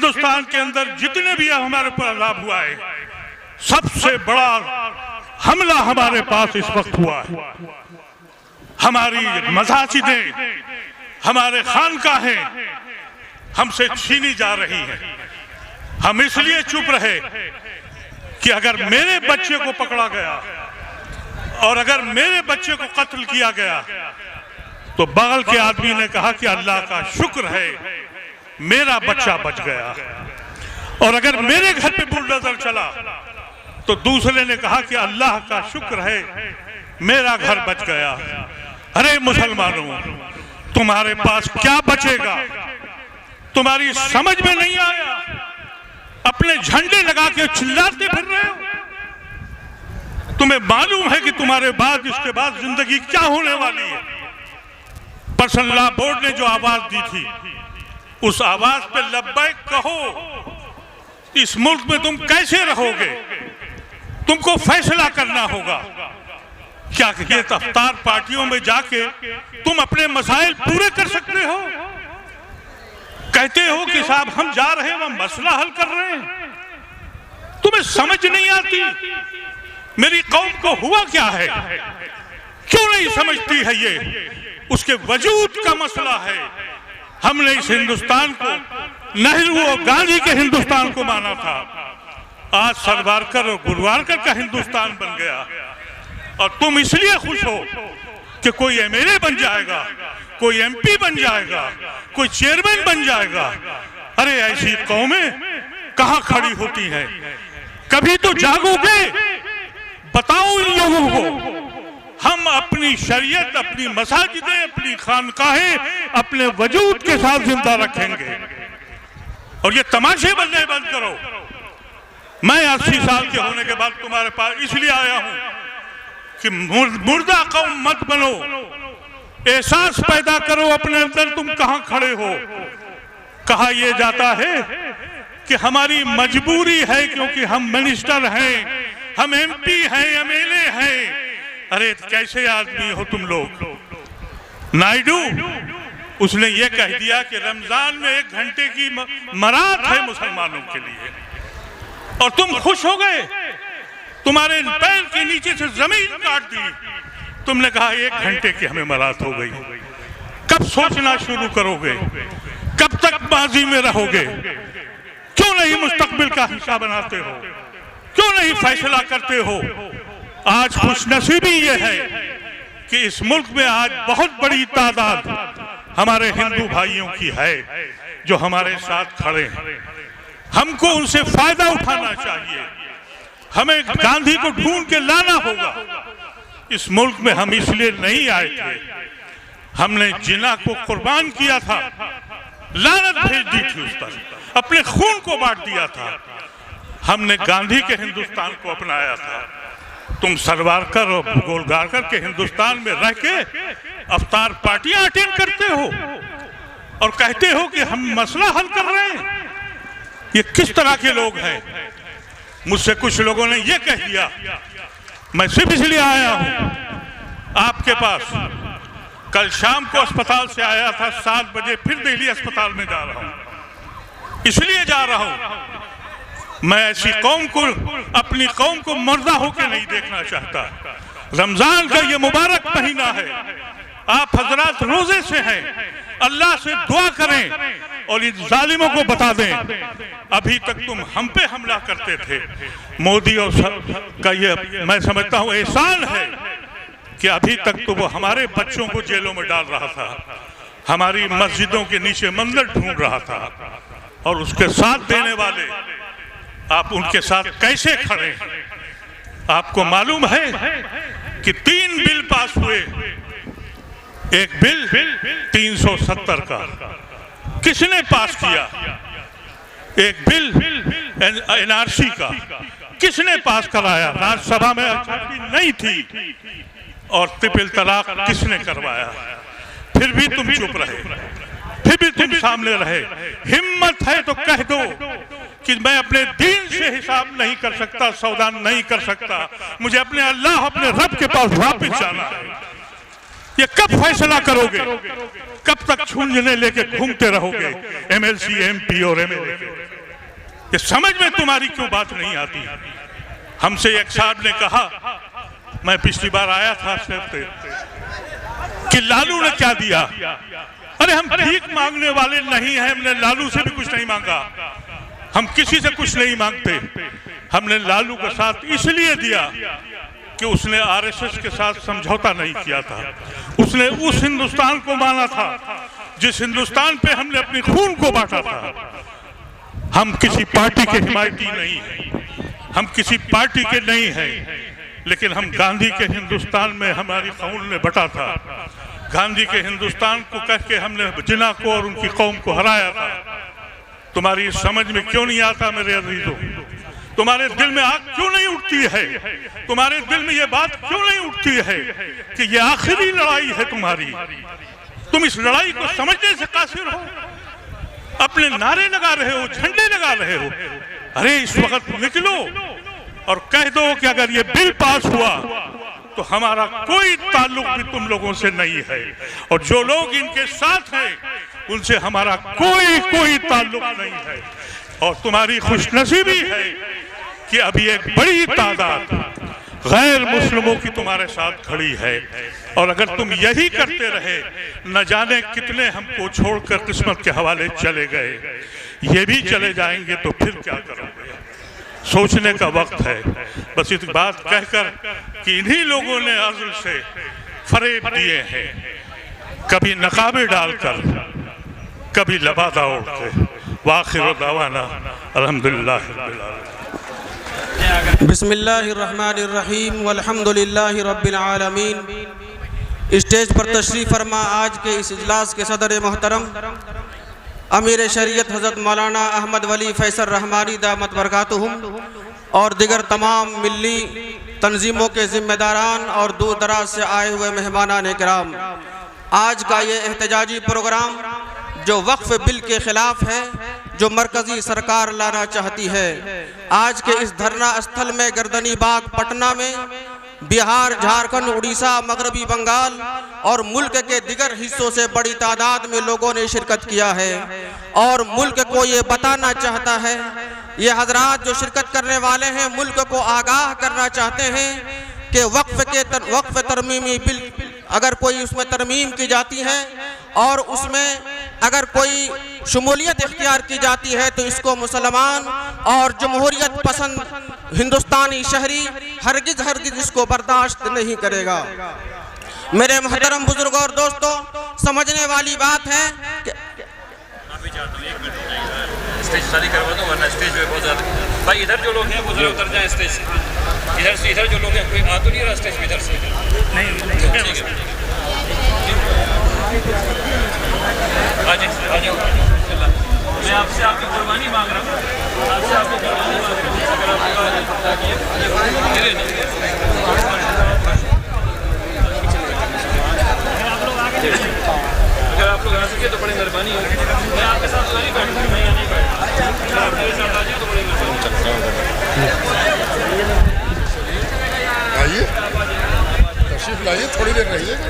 हिंदुस्तान के अंदर जितने भी हमारे ऊपर अज़ाब हुआ है, सबसे बड़ा हमला हमारे पास इस वक्त हुआ है। हमारी मसाजिदें, हमारे खानकाहें हमसे छीनी जा रही हैं। हम इसलिए चुप रहे कि अगर मेरे बच्चे को पकड़ा गया और अगर मेरे बच्चे को कत्ल किया गया तो बगल के आदमी ने कहा कि अल्लाह का शुक्र है मेरा बच्चा बच गया, और अगर मेरे घर पे बुलडोजर चला तो दूसरे ने कहा कि अल्लाह का शुक्र है मेरा घर बच गया। अरे मुसलमानों, तुम्हारे पास क्या बचेगा? तुम्हारी समझ में नहीं आया? अपने झंडे लगा के चिल्लाते फिर रहे हो। तुम्हें मालूम है कि तुम्हारे बाद इसके बाद जिंदगी क्या होने वाली है? पर्सनल लॉ बोर्ड ने जो आवाज दी थी, उस आवाज पे लब्बैक कहो। इस मुल्क में तुम कैसे रहोगे? तुमको फैसला करना होगा। क्या ये अफ्तार पार्टियों में जाके तुम अपने मसाइल पूरे कर सकते हो? कहते हो कि साहब हम जा रहे हैं, हम मसला हल कर रहे हैं। तुम्हें समझ नहीं आती मेरी कौम को हुआ क्या है, क्यों नहीं समझती है? ये उसके वजूद का मसला है। हमने इस हिंदुस्तान को नेहरू और गांधी के हिंदुस्तान को माना था, आज सावरकर और गोलवालकर का हिंदुस्तान बन गया। और तुम इसलिए खुश हो कि कोई एमएलए बन जाएगा, कोई एमपी बन जाएगा, कोई चेयरमैन बन जाएगा। अरे ऐसी कौमें कहां खड़ी होती हैं? कभी तो जागोगे, बताओ इन लोगों को। हम अपनी शरीयत, अपनी मसाजिदें, अपनी खानकाहें अपने वजूद के साथ जिंदा रखेंगे। और ये तमाशे बनने बंद करो। मैं 80 साल के होने के बाद तुम्हारे पास इसलिए आया हूं कि मुर्दा कौम मत बनो, एहसास पैदा करो अपने अंदर तुम कहां खड़े हो। कहा यह जाता है कि हमारी मजबूरी है क्योंकि हम मिनिस्टर हैं, हम एमपी हैं, एमएलए हैं। अरे कैसे आदमी हो तुम लोग? नायडू उसने ये कह दिया कि रमजान में 1 घंटे की मरात है मुसलमानों के लिए, और तुम खुश हो गए। तुम्हारे पैर के नीचे से जमीन काट दी। तुमने कहा 1 घंटे की हमें मरात हो गई। कब सोचना शुरू करोगे? कब तक माजी में रहोगे? क्यों नहीं मुस्तकबिल का हिस्सा बनाते हो? क्यों नहीं फैसला करते हो? आज खुशनसीबी ये है कि इस मुल्क में आज बहुत बड़ी तादाद हमारे हिंदू भाइयों की है जो हमारे साथ खड़े हैं। हमको उनसे फायदा उठाना चाहिए। हमें गांधी को ढूंढ के लाना होगा। इस मुल्क में हम इसलिए नहीं आए थे, हमने जिना को कुर्बान किया था, लानत भेज दी थी उस पर, अपने खून को बांट दिया था। हमने गांधी के हिंदुस्तान को अपनाया था। तुम सावरकर और गोलवालकर के हिंदुस्तान में रह के अफ्तार पार्टियां अटेंड करते हो और कहते हो कि हम मसला हल कर रहे हैं। ये किस तरह के लोग हैं? मुझसे कुछ लोगों ने ये कह दिया। मैं सिर्फ इसलिए आया हूं आपके पास। कल शाम को अस्पताल से आया था, 7 बजे फिर दिल्ली अस्पताल में जा रहा हूं। इसलिए जा रहा हूं, मैं ऐसी कौम को, अपनी कौम को मर्दा होकर नहीं देखना चाहता। रमजान का ये मुबारक महीना है, आप हजरात रोजे से हैं, अल्लाह से दुआ करें और इन जालिमों को बता दें। अभी तक तुम हम पे हमला करते थे। मोदी और का ये मैं समझता हूँ एहसान है कि अभी तक तो वो हमारे बच्चों को जेलों में डाल रहा था, हमारी मस्जिदों के नीचे मंदिर ढूंढ रहा था, और उसके साथ देने वाले आप उनके साथ कैसे खड़े हैं? आपको मालूम है कि 3 बिल पास हुए। एक बिल 370 का किसने पास किया? एक बिल एनआरसी का किसने पास कराया? राज्यसभा में नहीं थी। और ट्रिपल तलाक किसने करवाया? फिर भी तुम चुप रहे, फिर भी तुम सामने रहे। हिम्मत है तो कह दो कि मैं अपने दीन से हिसाब नहीं कर सकता, सौदा नहीं कर सकता, मुझे अपने अल्लाह, अपने रब के पास वापस जाना है। ये कब फैसला करोगे? कब तक छूंझने लेके घूमते रहोगे एमएलसी, एमपी और एमएलए? ये समझ में तुम्हारी क्यों बात नहीं आती? हमसे एक साहब ने कहा, मैं पिछली बार आया था से कि लालू ने क्या दिया। अरे हम भीख मांगने वाले नहीं हैं, हमने लालू से भी कुछ नहीं मांगा, हम किसी से कुछ नहीं मांगते। हमने लालू का साथ इसलिए दिया कि उसने आरएसएस के साथ समझौता नहीं किया था। उसने उस हिंदुस्तान को माना था जिस हिंदुस्तान पे हमने अपने खून को बांटा था। हम किसी पार्टी के हिमायती नहीं हैं, हम किसी पार्टी के नहीं हैं, लेकिन हम गांधी के हिंदुस्तान में हमारी खून ने बटा था। गांधी के हिंदुस्तान को कह के हमने जिन्ना को और उनकी कौम को हराया था। तुम्हारी समझ में क्यों नहीं आता मेरे अजीजों? तुम्हारे दिल में आग क्यों नहीं उठती है? तुम्हारे दिल में ये बात क्यों नहीं उठती है कि ये आखिरी लड़ाई है तुम्हारी? तुम इस लड़ाई को समझने से कासिर हो, अपने नारे लगा रहे हो, झंडे लगा रहे हो। अरे इस वक्त निकलो और कह दो कि अगर ये बिल पास हुआ तो हमारा कोई ताल्लुक भी तुम लोगों से नहीं है, और जो लोग इनके साथ हैं उनसे हमारा कोई ताल्लुक नहीं है। और तुम्हारी खुशनसीबी है कि अभी एक बड़ी तादाद गैर मुस्लिमों की तुम्हारे साथ खड़ी है, और अगर तुम यही करते रहे, न जाने कितने हमको छोड़कर किस्मत के हवाले चले गए, ये भी चले जाएंगे तो फिर क्या करोगे? सोचने का वक्त है। बस इस बात कहकर कि इन्हीं लोगों ने अज़ल से फरेब दिए हैं, कभी नकाबे डालकर, कभी लबादा ओढ़ के। वाखिर दावाना अल्हम्दुलिल्लाह रब्बिल आलमीन। बिस्मिल्लाहिर्रहमानिर्रहीम वल्हम्दुलिल्लाहि रब्बिल आलमीन। स्टेज पर तशरीफ़ फरमा आज के इस इजलास के सदर मोहतरम अमीर शरीयत हज़रत मौलाना अहमद वली फैसल रहमानी दामत बरकातुहुम और दिगर तमाम मिली तंजीमों के ज़िम्मेदारान और दूर दराज से आए हुए मेहमानान किराम, आज का ये एहतजाजी प्रोग्राम जो वक्फ बिल के ख़िलाफ़ है, जो मरकज़ी सरकार लाना चाहती है, आज के इस धरना स्थल में गर्दनी बाग पटना में बिहार, झारखंड, उड़ीसा, मगरबी बंगाल और मुल्क के दिगर हिस्सों से बड़ी तादाद में लोगों ने शिरकत किया है। और मुल्क को ये बताना चाहता है, ये हजरात जो शिरकत करने वाले हैं मुल्क को आगाह करना चाहते हैं कि वक्फ तरमीमी बिल अगर कोई उसमें तरमीम की जाती है और उसमें अगर कोई शमूलियत इख्तियार की जाती है तो इसको मुसलमान और जमहूरियत पसंद हिंदुस्तानी शहरी हरगिज इसको बर्दाश्त नहीं करेगा। मेरे मोहतरम बुजुर्ग और दोस्तों, समझने वाली बात है कि स्टेज खाली करवा दो, वरना स्टेज पे बहुत ज़्यादा भाई इधर जो लोग हैं वो जरा उतर जाएं स्टेज से। इधर जो लोग हैं कोई आ तो नहीं रहा स्टेज पे, इधर से नहीं। ठीक है, आ जाओ। मैं आपसे आपकी कुर्बानी मांग रहा हूँ, आपसे आपकी कुर्बानी मांग रहा हूँ। अगर आप लोग आ सके तो बड़ी मेहरबानी होगी। मैं आपके साथ नहीं बैठूँगा, मैं यहाँ नहीं बैठूँगा, आप मेरे साथ आ जाए तो बड़ी मेहरबानी। आइए, तशरीफ लाइए, थोड़ी देर रहिएगा।